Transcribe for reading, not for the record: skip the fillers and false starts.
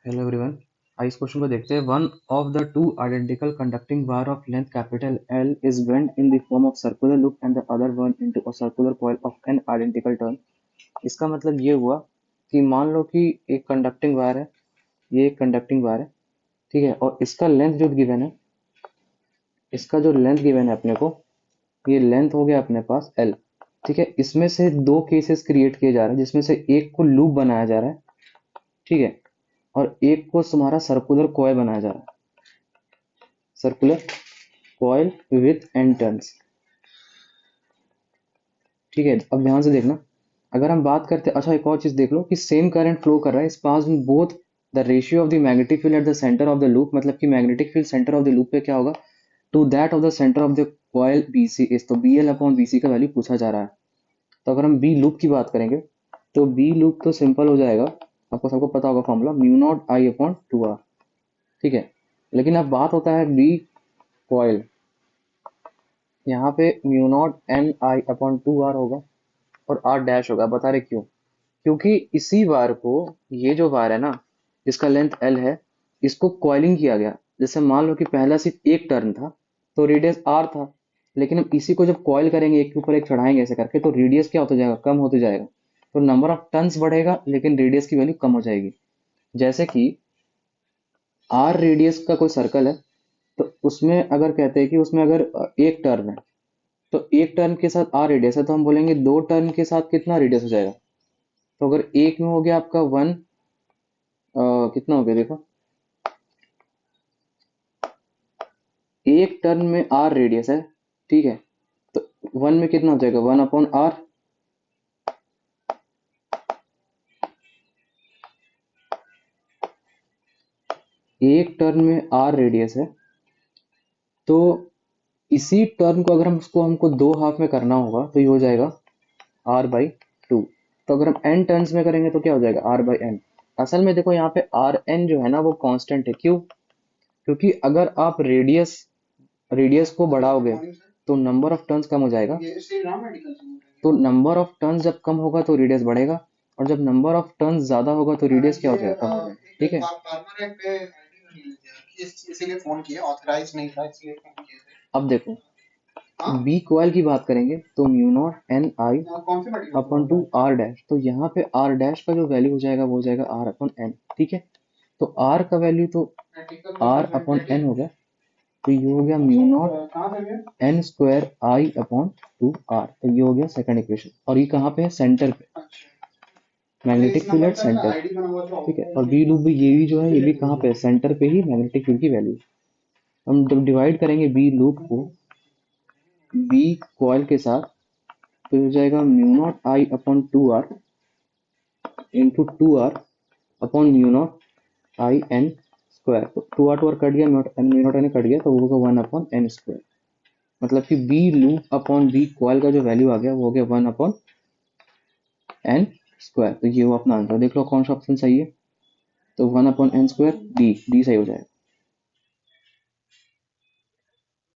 Hello everyone. इस question को देखते हैं। One of the two identical conducting wire of length capital L is bent in the form of circular loop and the other one into a circular coil of N identical turn. इसका मतलब ये हुआ कि मान लो कि एक conducting wire है, ये एक कंडक्टिंग वायर है, ठीक है, और इसका लेंथ जो गिवन है, इसका जो लेंथ गिवन है अपने को, ये लेंथ हो गया अपने पास एल, ठीक है। इसमें से दो केसेस क्रिएट किए जा रहे हैं, जिसमें से एक को लूप बनाया जा रहा है, ठीक है, और एक को तुम्हारा सर्कुलर कॉइल बनाया जा रहा है, circular coil with an turns, ठीक है। अब ध्यान से देखना, अगर हम बात करते, अच्छा एक और चीज देख लो कि सेम करंट फ्लो कर रहा है इस पास में both the ratio of the magnetic field at the centre of the loop, मतलब कि magnetic field centre of the loop पे क्या होगा, to that of the centre of the coil BC is, तो BL अपॉन BC का value पूछा जा रहा है। तो अगर हम बी लूप की बात करेंगे तो बी लूप तो सिंपल हो जाएगा, आपको सबको पता होगा formula mu naught I upon 2R, ठीक है। लेकिन अब बात होता है बी कॉइल, यहाँ पे म्यू नॉट एन आई अपॉन 2R होगा और R डैश होगा। बता रहे क्यों? क्योंकि इसी वायर को, ये जो वायर है ना, जिसका लेंथ L है, इसको कॉइलिंग किया गया। जैसे मान लो कि पहला सिर्फ एक टर्न था तो रेडियस R था, लेकिन हम इसी को जब कॉइल करेंगे, एक के ऊपर एक चढ़ाएंगे ऐसे करके, तो रेडियस क्या होता जाएगा, कम होते जाएगा। तो नंबर ऑफ टर्न्स बढ़ेगा लेकिन रेडियस की वैल्यू कम हो जाएगी। जैसे कि R रेडियस का कोई सर्कल है, तो उसमें अगर कहते हैं कि उसमें अगर एक टर्न है, तो एक टर्न के साथ R रेडियस है, तो हम बोलेंगे दो टर्न के साथ कितना रेडियस हो जाएगा। तो अगर एक में हो गया आपका वन, कितना हो गया देखो, एक टर्न में R रेडियस है, ठीक है, तो वन में कितना हो जाएगा, 1/R। एक टर्न में R रेडियस है, तो इसी टर्न को अगर हम उसको हमको दो हाफ में करना होगा तो ये हो जाएगा R/2। तो अगर हम n टर्न्स में करेंगे तो क्या हो जाएगा, R/n। असल में देखो यहाँ पे Rn जो है ना वो कांस्टेंट है। क्यों? क्योंकि अगर आप रेडियस रेडियस को बढ़ाओगे तो नंबर ऑफ टर्न्स कम हो जाएगा, तो नंबर ऑफ टर्न्स जब कम होगा तो रेडियस बढ़ेगा, और जब नंबर ऑफ टर्न्स ज्यादा होगा तो रेडियस क्या हो जाएगा, कम हो जाएगा, ठीक है। अब देखो बी क्वाइल की बात करेंगे तो mu naught N I upon two R dash, तो यहाँ पे आर डैश का जो वैल्यू हो जाएगा वो हो जाएगा आर अपन एन, ठीक है। तो आर का वैल्यू तो आर अपन एन हो गया, तो ये हो गया म्यू नॉट एन स्क्वायर आई अपॉन 2R। तो ये हो गया सेकंड इक्वेशन, और ये कहाँ पे है, सेंटर पे, मैग्नेटिक फील्ड एट सेंटर, ठीक है। और बी लूप भी, ये भी जो है ये भी कहाँ पे है, सेंटर पे ही मैग्नेटिक फील्ड की वैल्यू। हम जब डिवाइड करेंगे बी लूप को बी कॉइल के साथ तो हो जाएगा mu naught I upon 2R into 2R upon mu naught I N square. तो 2R कट गया, म्यू नॉट एन कट गया, तो वो होगा 1/n स्क्वायर। मतलब कि B loop upon B coil का जो वैल्यू आ गया वो हो गया 1/n स्क्वायर। तो ये वो अपना आंसर, देख लो कौन सा ऑप्शन सही है। तो 1/n स्क्वायर डी सही हो जाएगा।